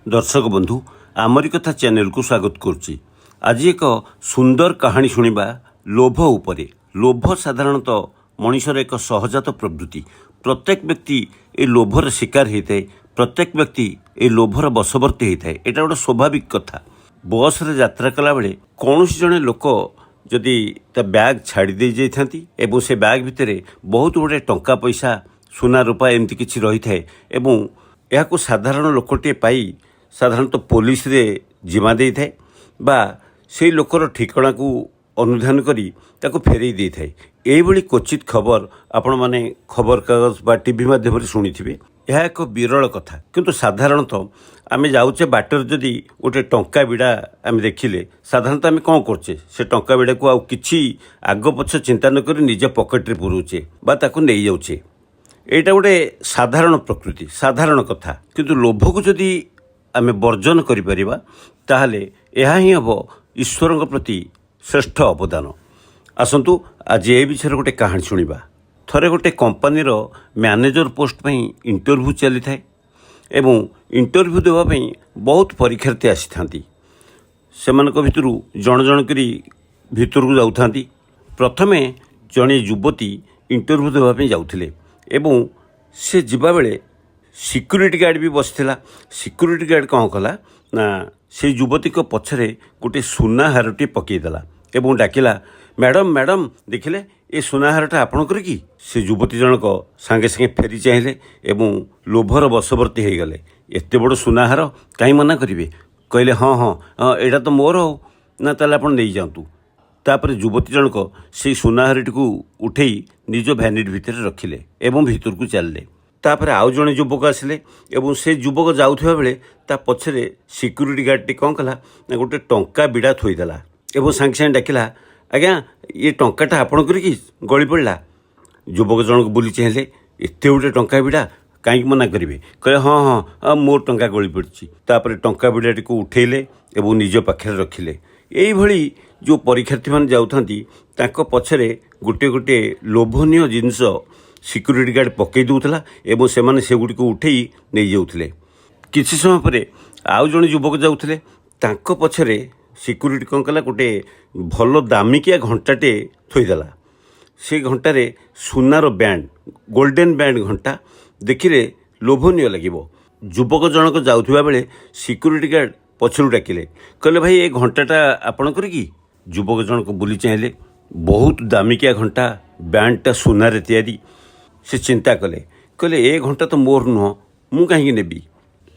दर्शक बंधु आमरी कथा चैनल को स्वागत करुच्ची। आज एक सुंदर कहानी शुणा लोभ उपरे। लोभ साधारणतः मनुष्यर एक सहजात प्रवृत्ति। प्रत्येक व्यक्ति ए लोभर शिकार होता है। प्रत्येक व्यक्ति ए लोभर बशवर्ती होता है। यहाँ गोटे स्वाभाविक कथा। बस रे यात्रा कला बेले कौन जड़े लोक जदि ता बैग छाड़ी दे जाइथांती एवं से बैग भितर बहुत गुड़े टंका पैसा सुना रूपा एमती किछि रही थाए एवं यह साधारण लोकटे पाई साधारणतः पुलिस रे जिमा दे थाए बा से लोकर ठिकाना को अनुधान करी ताको फेरई दे थाए। एभली क्वचित खबर आपण माने खबर कागज बा टीवी माध्यम शुणी थे। यह एक विरल कथा किंतु साधारणतः आमे जाऊचे बाटर जदि गोटे टंका बिड़ा आम देखिले साधारणतः आम कौन करचे से टंका बिड़ा को आउ किछि आग पछ चिंता न करी निज पकेट रे पुरोचे बा ताको नहीं जाउचे। एटा गोटे साधारण प्रकृति साधारण कथा किंतु लोभ को जदि आमे वर्जन करि परिबा ताहले यह ही हम ईश्वर प्रति श्रेष्ठ अवदान। आसतु आज ए विषय गोटे कहानी शुणा। थरे गोटे कंपनी मैनेजर पोस्ट पई इंटरव्यू चली थाए एवं इंटरव्यू देवाई बहुत परीक्षार्थी आसी थांती। सेमानक भितरु जण जण करी भितर को जाउथांती। प्रथमे जणे युवती इंटरव्यू देवाई जाउथिले एवं से जिबा बेले सिक्यूरीटी गार्ड भी बसला। सिक्यूरीटी गार्ड कौन कला ना से युवती को पछरे गोटे सुना हारटी पकईदेला एवं डाकिला मैडम मैडम देखिले ये सुना हारटा आपणकर कि। से युवती जनक सांगे सांगे फेरी चाहिए एवं लोभर बशवर्ती हो गले। एत बड़ सुनाहार कहीं मना करेंगे कहले हाँ हाँ हाँ यहाँ तो मोर हो ना ताले आप नहीं जातु। तापर युवती जनक से सुनाहारटी को उठेई निज भैनिट भितर रखिले एवं भितर को चलले। तापर आउ जड़े युवक आसिले एवं से युवक जाउथिबा बेले ता पछरे सिक्यूरीटी गार्डटी कौन कला ना गोटे टंका बिड़ा थोईदेला एवं सांगे सांगे डाकिला आज्ञा ये टंकाटा आपण करी गली पड़ा। युवक जनक बुली चाहिए एत गोटे टंका बिड़ा कहीं मना करेंगे कहे हाँ हाँ हाँ मोर टंका गली पड़ी। तापर टंका बिड़ाटी को उठेले एवं निज पाखे रखिले। यही जो परीक्षार्थी मैंने जाऊँगी तांको पछरे गोटे गोटे लोभनीय जिनस सिक्यूरीटी गार्ड पकई दूला एवं से सेगुड़ी को उठेई नहीं जाऊले। किसी समय पर आउ जड़े युवक जाऊले तांको पछरे सिक्यूरीटी कौन कला गोटे भल दामिकिया घंटाटे थोईदेला। से घंटारे सुनार बैंड गोल्डन बैंड घंटा देखिले लोभनीय लगे। युवक जनक जाउथिबा बेले सिक्यूरीटी गार्ड पछरू डाकिले कहले भाई ये घंटाटा आपण करी। युवक जनक बुली चाहिए बहुत दामिकिया घंटा बैंडटा सुनारे तैयारी। से चिंता कले कहले ए घंटा तो मोर नुह मु कहीं नेबी।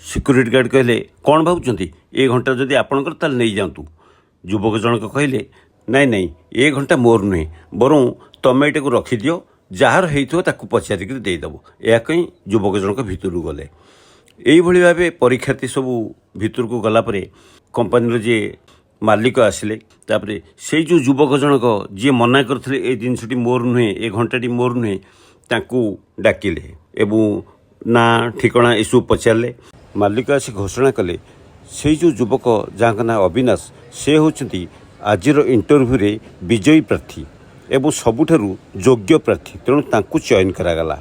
सिक्यूरीटी गार्ड कहले कौन भावुंट ए घंटा जदि आपणकर ताल नहीं जातु। युवक जनक कहले नाई नाई ए घंटा मोर नुहे बरं तमें एटा को रखिदियो जार होइथो ताकू पचारिक देदेव। या कहीं युवक जनक भितर गले। यही भाव परीक्षार्थी सबू भितर को गलापर कंपानी जे मालिक आसिले तापरे से जो युवक जनक जी मना करथिले ए जिनसटी मोर नुहे ए घंटाटी मोर नुहे ताकू डाकिले एवं ना ठिकाना एसबू पचारे। मालिक आसी घोषणा कले से जो युवक जहाँ ना अविनाश से होचंती आजिर इंटरव्यू रे विजयी प्रार्थी एवं सबुठारु योग्य प्रार्थी तेणु तांकू चयन करागला।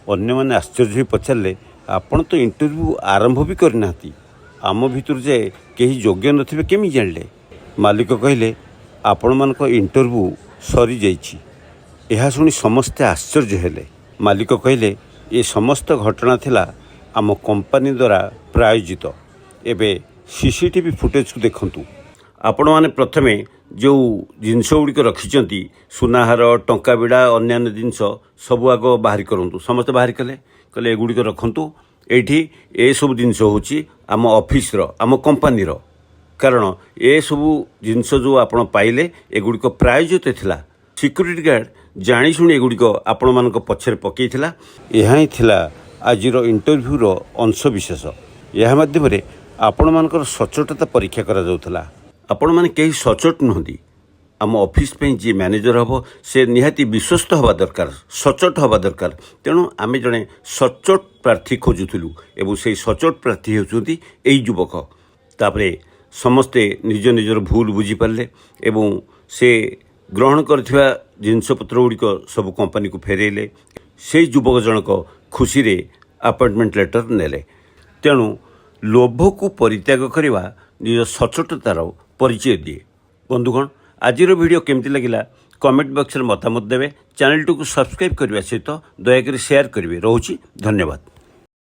अन्य माने आश्चर्य होई पचारे आपण तो इंटरव्यू आरंभ भी करना आम भितर जे कहीं योग्य नथिबे केमी जानले। मालिक कहले आपण मानक इंटरव्यू सरी जाइछि। यह शुणी समस्ते आश्चर्य हेले। मालिक कहले ये समस्त घटना थिला आम कंपनी द्वारा प्रायोजित। एबे सीसीटीवी फुटेज को देखंतु। आपण माने प्रथमे जो जिनस गुड़िक रखिंट सुनाहार टंका बिड़ा अन्य जिनस सबू आग बाहरी करूँ। समस्त बाहरी कले कहले एगुड़िक रखंतु एठी ए सब जिनस होची आम ऑफिस रो आम कंपनी रो कारण ए सबू जिनस जो आपण पाइले एगुड़िक प्रायोजित थिला। सिक्यूरीटी गार्ड जानी शुणी एगुड़िक आपण मान पछरे पकई थिला। यह ही थिला आजिर इंटरव्यू रो अंश विशेष। यह माध्यम आपण मानकर सचोटता परीक्षा करा जाउथला। आपण माने कहीं सचोट नुहंती। आम ऑफिस पे जी मैनेजर हम से निहाती विश्वस्त हवा दरकार सचोट हवा दरकार। तेणु आम जड़े सचोट प्रार्थी खोजुलु एवं से सचोट प्रार्थी होती यही युवक। तापरे समस्ते निज निजर भूल बुझीपारे एवं से ग्रहण करथिबा जिनसपत्र गुड़िक सब कंपनी को फेरेले। से युवक जनक खुशी रे अपॉइंटमेंट लेटर नेले। तेणु ଲୋଭକୁ ପରିତ୍ୟାଗ କରିବା ନିଜ ସଚ୍ଚୋଟତାର ପରିଚୟ ଦିଏ। ବନ୍ଧୁଗଣ, ଆଜିର ଭିଡ଼ିଓ କେମିତି ଲାଗିଲା କମେଣ୍ଟ ବକ୍ସରେ ମତାମତ ଦେବେ। ଚ୍ୟାନେଲଟିକୁ ସବସ୍କ୍ରାଇବ୍ କରିବା ସହିତ ଦୟାକରି ସେୟାର କରିବେ। ରହୁଛି, ଧନ୍ୟବାଦ।